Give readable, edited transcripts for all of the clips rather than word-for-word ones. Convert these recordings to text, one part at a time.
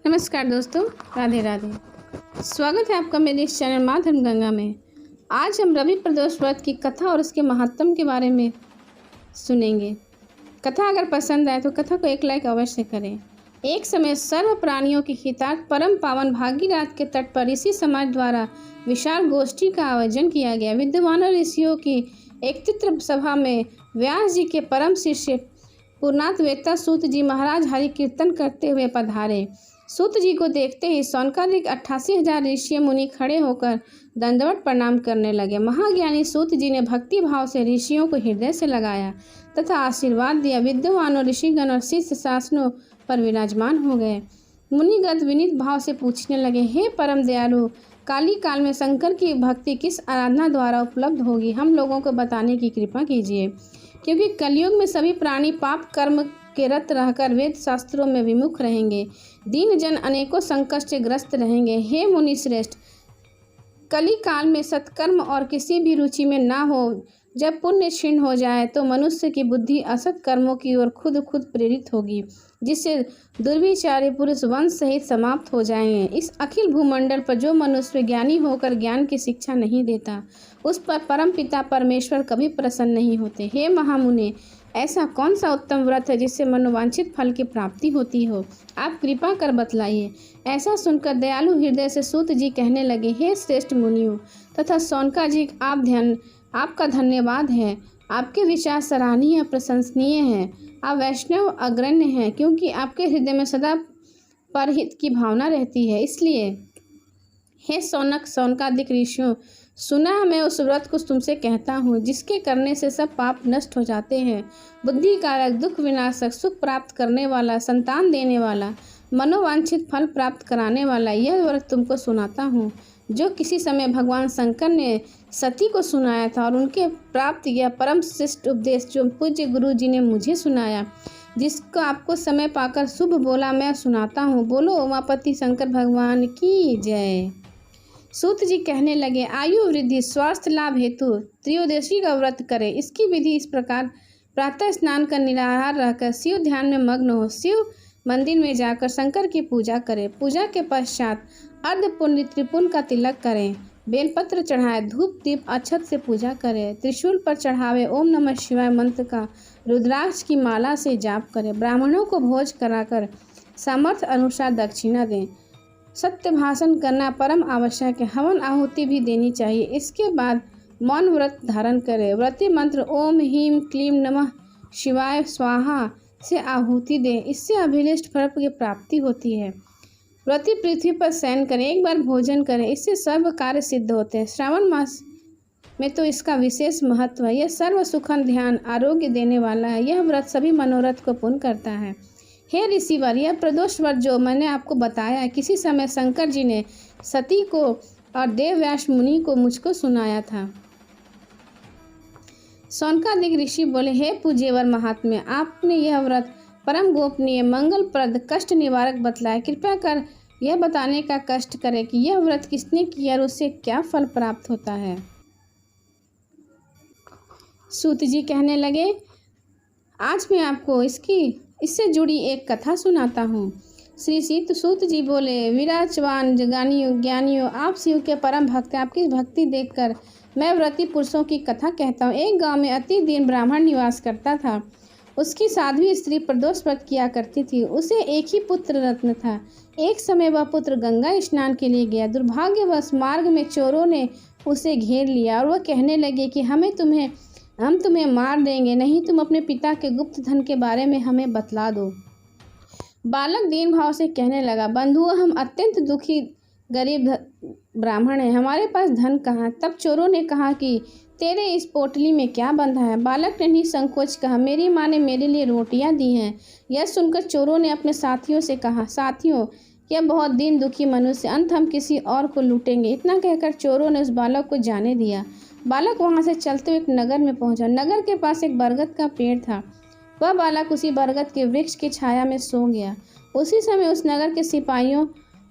नमस्कार दोस्तों, राधे राधे। स्वागत है आपका मेरे इस चैनल माँ धर्म गंगा में। आज हम रवि प्रदोष व्रत की कथा और उसके महात्म के बारे में सुनेंगे। कथा अगर पसंद आए तो कथा को एक लाइक अवश्य करें। एक समय सर्व प्राणियों की हितार्थ परम पावन भागीरथ के तट पर ऋषि समाज द्वारा विशाल गोष्ठी का आयोजन किया गया। विद्वानों ऋषियों की एकत्रित सभा में व्यास जी के परम शिष्य पूर्णातवेत्ता सूत जी महाराज हरि कीर्तन करते हुए पधारे। सूत जी को देखते ही सौनकादिक 88,000 ऋषि मुनि खड़े होकर दंडवत प्रणाम करने लगे। महाज्ञानी सूत जी ने भक्ति भाव से ऋषियों को हृदय से लगाया तथा आशीर्वाद दिया। विद्वानों ऋषिगण और शिष्य शासनों पर विराजमान हो गए। मुनिगण विनीत भाव से पूछने लगे, हे परम दयालु, काली काल में शंकर की भक्ति किस आराधना द्वारा उपलब्ध होगी, हम लोगों को बताने की कृपा कीजिए, क्योंकि कलयुग में सभी प्राणी पाप कर्म के रत रहकर वेद शास्त्रों में विमुख रहेंगे। दीन जन अनेकों संकट से ग्रस्त रहेंगे। हे मुनि श्रेष्ठ, कली काल में सत्कर्म और किसी भी रुचि में ना हो। जब पुण्य क्षीण हो जाए तो मनुष्य की बुद्धि असत कर्मों की ओर खुद प्रेरित होगी, जिससे दुर्विचारी पुरुष वंश सहित समाप्त हो जाएंगे। इस अखिल भूमंडल पर जो मनुष्य ज्ञानी होकर ज्ञान की शिक्षा नहीं देता, उस पर परम पिता परमेश्वर कभी प्रसन्न नहीं होते। हे महामुनि, ऐसा कौन सा उत्तम व्रत है जिससे मनोवांछित फल की प्राप्ति होती हो, आप कृपा कर बतलाइए। ऐसा सुनकर दयालु हृदय से सूत जी कहने लगे, हे श्रेष्ठ मुनियों तथा सौनका जी, आपका धन्यवाद है। आपके विचार सराहनीय और प्रशंसनीय हैं। आप वैष्णव अग्रण्य हैं, क्योंकि आपके हृदय में सदा परहित की भावना रहती है। इसलिए हे सौनकादिक ऋषियों, सुना मैं उस व्रत को तुमसे कहता हूँ जिसके करने से सब पाप नष्ट हो जाते हैं। बुद्धि कारक, दुख विनाशक, सुख प्राप्त करने वाला, संतान देने वाला, मनोवांछित फल प्राप्त कराने वाला यह व्रत तुमको सुनाता हूँ, जो किसी समय भगवान शंकर ने सती को सुनाया था और उनके प्राप्त यह परम श्रेष्ठ उपदेश जो पूज्य गुरु जी ने मुझे सुनाया, जिसको आपको समय पाकर शुभ बोला, मैं सुनाता हूँ। बोलो उमापति शंकर भगवान की जय। सूत जी कहने लगे, आयु वृद्धि स्वास्थ्य लाभ हेतु त्रयोदशी का व्रत करे। इसकी विधि इस प्रकार, प्रातः स्नान कर निराहार रहकर शिव ध्यान में मग्न हो। शिव मंदिर में जाकर शंकर की पूजा करें। पूजा के पश्चात अर्ध पुण्य त्रिपुन का तिलक करें। बेलपत्र चढ़ाए, धूप दीप अक्षत से पूजा करें। त्रिशूल पर चढ़ावे ओम नमः शिवाय मंत्र का रुद्राक्ष की माला से जाप करें। ब्राह्मणों को भोज कराकर सामर्थ्य अनुसार दक्षिणा दें। सत्य भाषण करना परम आवश्यक है। हवन आहुति भी देनी चाहिए। इसके बाद मौन व्रत धारण करें। व्रती मंत्र ओम ह्रीं क्लीं नमः शिवाय स्वाहा से आहुति दें। इससे अभिष्ट फल की प्राप्ति होती है। व्रती पृथ्वी पर शयन करें, एक बार भोजन करें, इससे सर्व कार्य सिद्ध होते हैं। श्रावण मास में तो इसका विशेष महत्व है। यह सर्व सुखन ध्यान आरोग्य देने वाला है। यह व्रत सभी मनोरथ को पूर्ण करता है। हे ऋषिवर, यह प्रदोष व्रत जो मैंने आपको बताया, किसी समय शंकर जी ने सती को और देवव्यास मुनि को मुझको सुनाया था। सौनकादिक ऋषि बोले, हे पूज्यवर महात्म्य, आपने यह व्रत परम गोपनीय, मंगलप्रद, कष्ट निवारक बतलाया। कृपया कर यह बताने का कष्ट करें कि यह व्रत किसने किया और उससे क्या फल प्राप्त होता है। सूत जी कहने लगे, आज मैं आपको इससे जुड़ी एक कथा सुनाता हूँ। श्री सूत जी बोले, विराजमान ज्ञानियों, आप शिव के परम भक्त हैं। आपकी भक्ति देखकर मैं व्रती पुरुषों की कथा कहता हूँ। एक गांव में अति दीन ब्राह्मण निवास करता था। उसकी साध्वी स्त्री प्रदोष व्रत किया करती थी। उसे एक ही पुत्र रत्न था। एक समय वह पुत्र गंगा स्नान के लिए गया। दुर्भाग्यवश मार्ग में चोरों ने उसे घेर लिया और वह कहने लगे कि हम तुम्हें मार देंगे, नहीं तुम अपने पिता के गुप्त धन के बारे में हमें बतला दो। बालक दीन भाव से कहने लगा, बंधुओं, हम अत्यंत दुखी गरीब ब्राह्मण हैं, हमारे पास धन कहाँ। तब चोरों ने कहा कि तेरे इस पोटली में क्या बंधा है। बालक ने निसंकोच कहा, मेरी माँ ने मेरे लिए रोटियां दी हैं। यह सुनकर चोरों ने अपने साथियों से कहा, साथियों, यह बहुत दीन दुखी मनुष्य, अंत हम किसी और को लूटेंगे। इतना कहकर चोरों ने उस बालक को जाने दिया। बालक वहां से चलते हुए एक नगर में पहुंचा। नगर के पास एक बरगद का पेड़ था। वह बालक उसी बरगद के वृक्ष की छाया में सो गया। उसी समय उस नगर के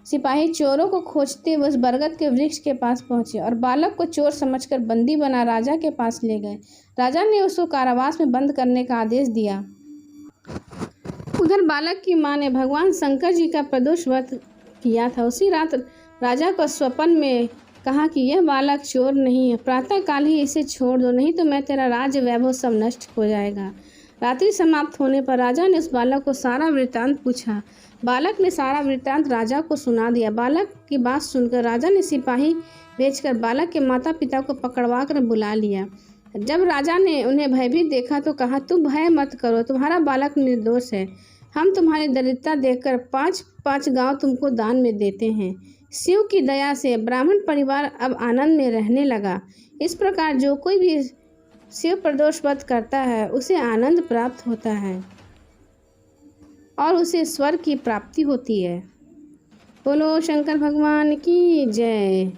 सिपाही चोरों को खोजते हुए उस बरगद के वृक्ष के पास पहुंचे और बालक को चोर समझकर बंदी बना राजा के पास ले गए। राजा ने उसको कारावास में बंद करने का आदेश दिया। उधर बालक की माँ ने भगवान शंकर जी का प्रदोष व्रत किया था। उसी रात राजा को स्वप्न में कहा कि यह बालक चोर नहीं है, प्रातःकाल ही इसे छोड़ दो, नहीं तो मैं तेरा राज्य वैभव सब नष्ट हो जाएगा। रात्रि समाप्त होने पर राजा ने उस बालक को सारा वृत्तांत पूछा। बालक ने सारा वृत्तांत राजा को सुना दिया। बालक की बात सुनकर राजा ने सिपाही भेजकर बालक के माता पिता को पकड़वा कर बुला लिया। जब राजा ने उन्हें भयभीत देखा तो कहा, तुम भय मत करो, तुम्हारा बालक निर्दोष है। हम तुम्हारी दरिद्रता देखकर 5-5 गांव तुमको दान में देते हैं। शिव की दया से ब्राह्मण परिवार अब आनंद में रहने लगा। इस प्रकार जो कोई भी शिव प्रदोष व्रत करता है उसे आनंद प्राप्त होता है और उसे स्वर्ग की प्राप्ति होती है। बोलो शंकर भगवान की जय।